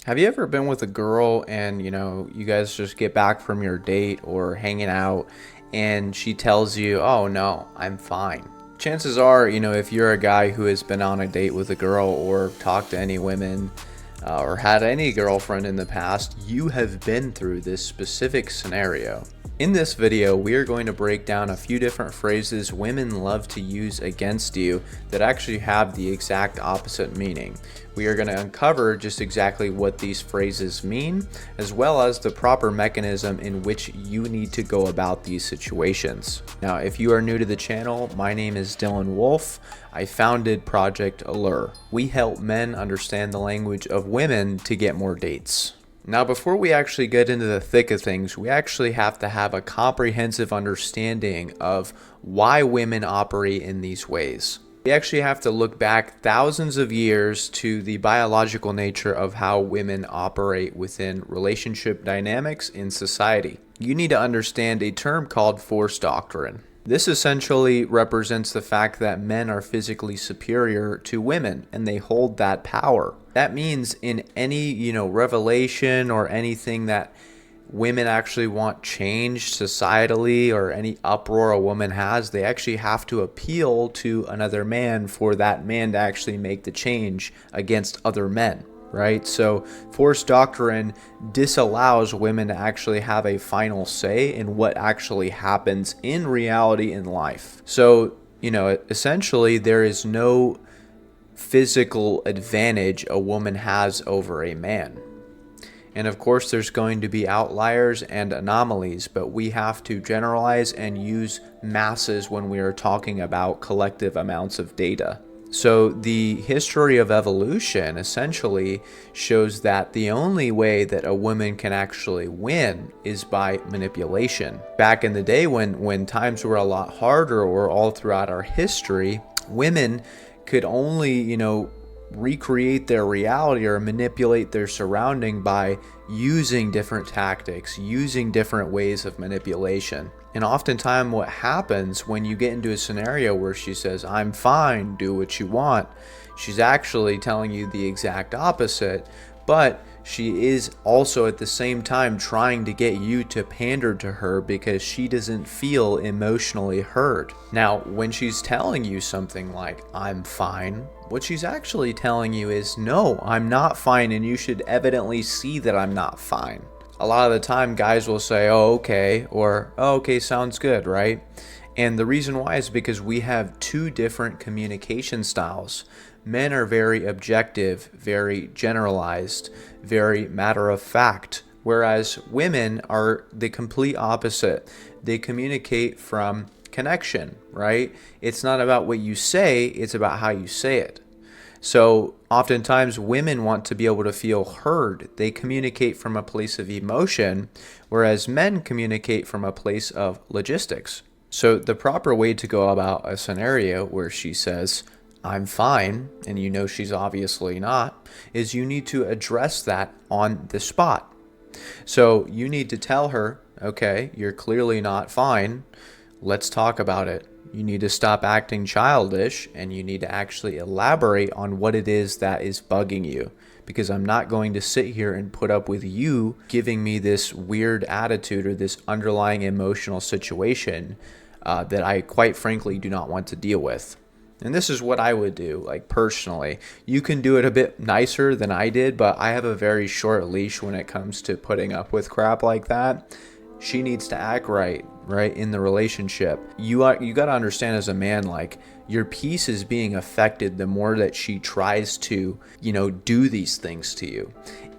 Have you ever been with a girl and, you guys just get back from your date or hanging out and she tells you, "Oh no, I'm fine." Chances are, if you're a guy who has been on a date with a girl or talked to any women or had any girlfriend in the past, you have been through this specific scenario. In this video, we are going to break down a few different phrases women love to use against you that actually have the exact opposite meaning. We are going to uncover just exactly what these phrases mean, as well as the proper mechanism in which you need to go about these situations. Now, if you are new to the channel, my name is Wolfe. I founded Project Allure. We help men understand the language of women to get more dates. Now, before we actually get into the thick of things, we actually have to have a comprehensive understanding of why women operate in these ways. We actually have to look back thousands of years to the biological nature of how women operate within relationship dynamics in society. You need to understand a term called Forced Doctrine. This essentially represents the fact that men are physically superior to women and they hold that power. That means in any, revelation or anything that women actually want changed societally or any uproar a woman has, they actually have to appeal to another man for that man to actually make the change against other men. Right? So forced doctrine disallows women to actually have a final say in what actually happens in reality in life. So, essentially there is no physical advantage a woman has over a man. And of course, there's going to be outliers and anomalies, but we have to generalize and use masses when we are talking about collective amounts of data. So the history of evolution essentially shows that the only way that a woman can actually win is by manipulation. Back in the day when times were a lot harder, or all throughout our history, women could only, recreate their reality or manipulate their surrounding by using different tactics, using different ways of manipulation. And oftentimes what happens when you get into a scenario where she says, "I'm fine, do what you want," she's actually telling you the exact opposite, but she is also at the same time trying to get you to pander to her because she doesn't feel emotionally heard. Now, when she's telling you something like, "I'm fine," what she's actually telling you is, "No, I'm not fine, and you should evidently see that I'm not fine." A lot of the time, guys will say, "Oh, okay," or "Oh, okay, sounds good," right? And the reason why is because we have two different communication styles. Men are very objective, very generalized, very matter of fact, whereas women are the complete opposite. They communicate from connection, right? It's not about what you say, it's about how you say it. So oftentimes women want to be able to feel heard. They communicate from a place of emotion, whereas men communicate from a place of logistics. So the proper way to go about a scenario where she says, "I'm fine," and she's obviously not, is you need to address that on the spot. So you need to tell her, "Okay, you're clearly not fine. Let's talk about it. You need to stop acting childish, and you need to actually elaborate on what it is that is bugging you, because I'm not going to sit here and put up with you giving me this weird attitude or this underlying emotional situation that I quite frankly do not want to deal with." And this is what I would do, like personally. You can do it a bit nicer than I did, but I have a very short leash when it comes to putting up with crap like that. She needs to act right in the relationship. You got to understand as a man, like, your peace is being affected the more that she tries to, do these things to you.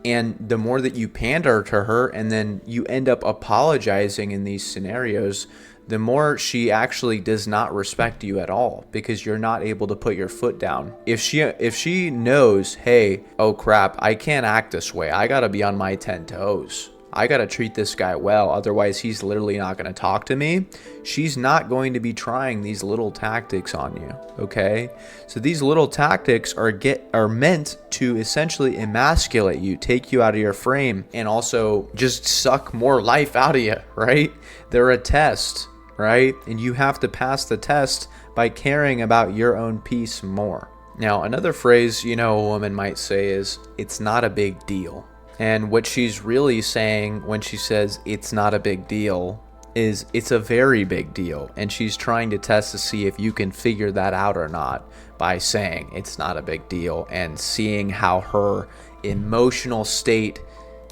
And the more that you pander to her and then you end up apologizing in these scenarios, the more she actually does not respect you at all, because you're not able to put your foot down. If she knows, "Hey, oh crap, I can't act this way. I gotta be on my 10 toes. I gotta treat this guy well, otherwise he's literally not gonna talk to me," she's not going to be trying these little tactics on you, okay? So these little tactics are meant to essentially emasculate you, take you out of your frame, and also just suck more life out of you, right? They're a test, right? And you have to pass the test by caring about your own peace more. Now, another phrase, a woman might say is, "It's not a big deal." And what she's really saying when she says it's not a big deal is it's a very big deal. And she's trying to test to see if you can figure that out or not by saying it's not a big deal and seeing how her emotional state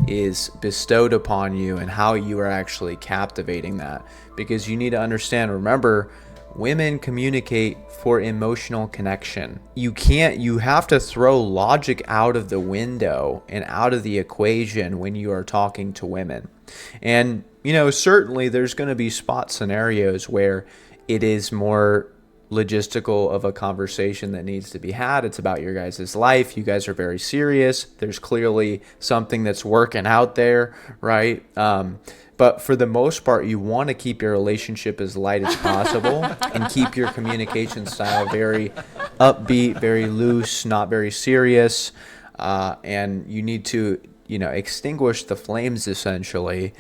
is bestowed upon you and how you are actually captivating that. Because you need to understand, remember, women communicate for emotional connection. You have to throw logic out of the window and out of the equation when you are talking to women. And, certainly there's going to be spot scenarios where it is more logistical of a conversation that needs to be had. It's about your guys' life. You guys are very serious. There's clearly something that's working out there, right? But for the most part, you want to keep your relationship as light as possible and keep your communication style very upbeat, very loose, not very serious. And you need to, extinguish the flames essentially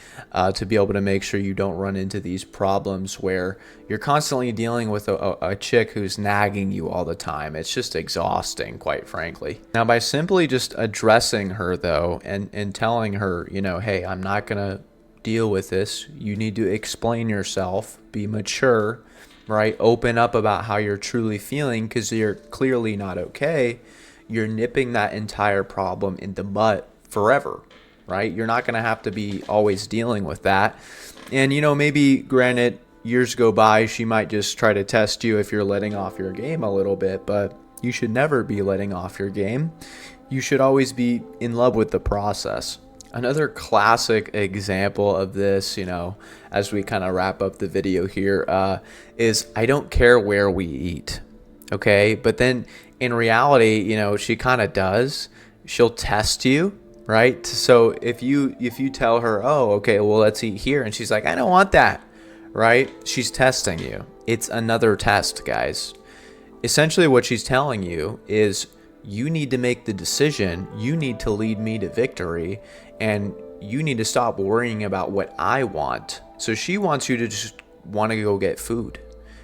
to be able to make sure you don't run into these problems where you're constantly dealing with a chick who's nagging you all the time. It's just exhausting, quite frankly. Now, by simply just addressing her though and telling her, hey, I'm not going to deal with this. You need to explain yourself, be mature, right? Open up about how you're truly feeling because you're clearly not okay. You're nipping that entire problem in the butt forever, right? You're not going to have to be always dealing with that. And, maybe granted, years go by, she might just try to test you if you're letting off your game a little bit, but you should never be letting off your game. You should always be in love with the process. Another classic example of this, as we kind of wrap up the video here, is I don't care where we eat. Okay. But then in reality, she kind of does. She'll test you, right? So if you tell her, oh, okay, well, let's eat here. And she's like, I don't want that, right? She's testing you. It's another test, guys. Essentially what she's telling you is you need to make the decision. You need to lead me to victory. And you need to stop worrying about what I want. So she wants you to just want to go get food.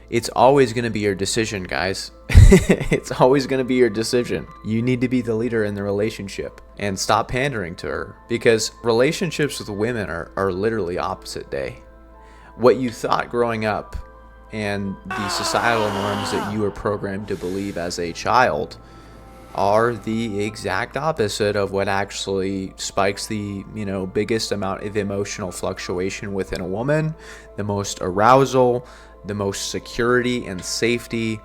It's always going to be your decision, guys. It's always going to be your decision. You need to be the leader in the relationship and stop pandering to her, because relationships with women are literally opposite day. What you thought growing up and the societal norms that you were programmed to believe as a child are the exact opposite of what actually spikes the, biggest amount of emotional fluctuation within a woman, the most arousal, the most security and safety.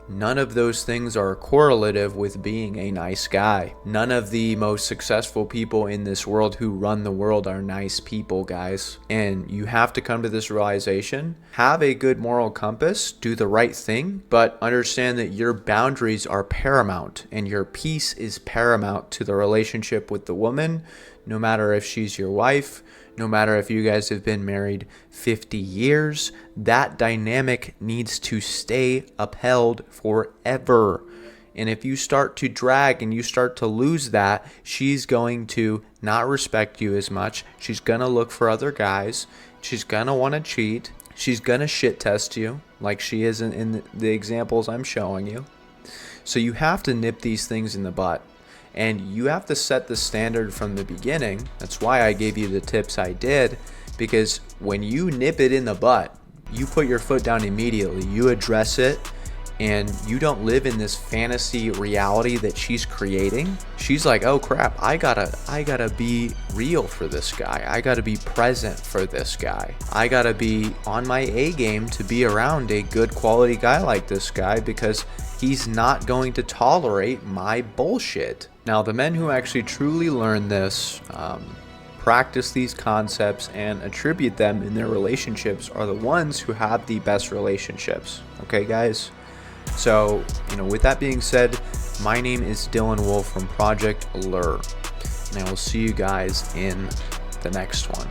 None of those things are correlative with being a nice guy. None of the most successful people in this world who run the world are nice people, guys. And you have to come to this realization. Have a good moral compass, do the right thing, but understand that your boundaries are paramount and your peace is paramount to the relationship with the woman, no matter if she's your wife, no matter if you guys have been married 50 years, that dynamic needs to stay upheld forever. And if you start to drag and you start to lose that, she's going to not respect you as much. She's going to look for other guys. She's going to want to cheat. She's going to shit test you like she is in the examples I'm showing you. So you have to nip these things in the butt. And you have to set the standard from the beginning. That's why I gave you the tips I did, because when you nip it in the butt, you put your foot down immediately. You address it, and you don't live in this fantasy reality that she's creating. She's like, oh crap, I gotta be real for this guy. I gotta be present for this guy. I gotta be on my A game to be around a good quality guy like this guy, because he's not going to tolerate my bullshit. Now, the men who actually truly learn this, practice these concepts, and attribute them in their relationships are the ones who have the best relationships. Okay, guys? So, with that being said, my name is Dylan Wolfe from Project Allure, and I will see you guys in the next one.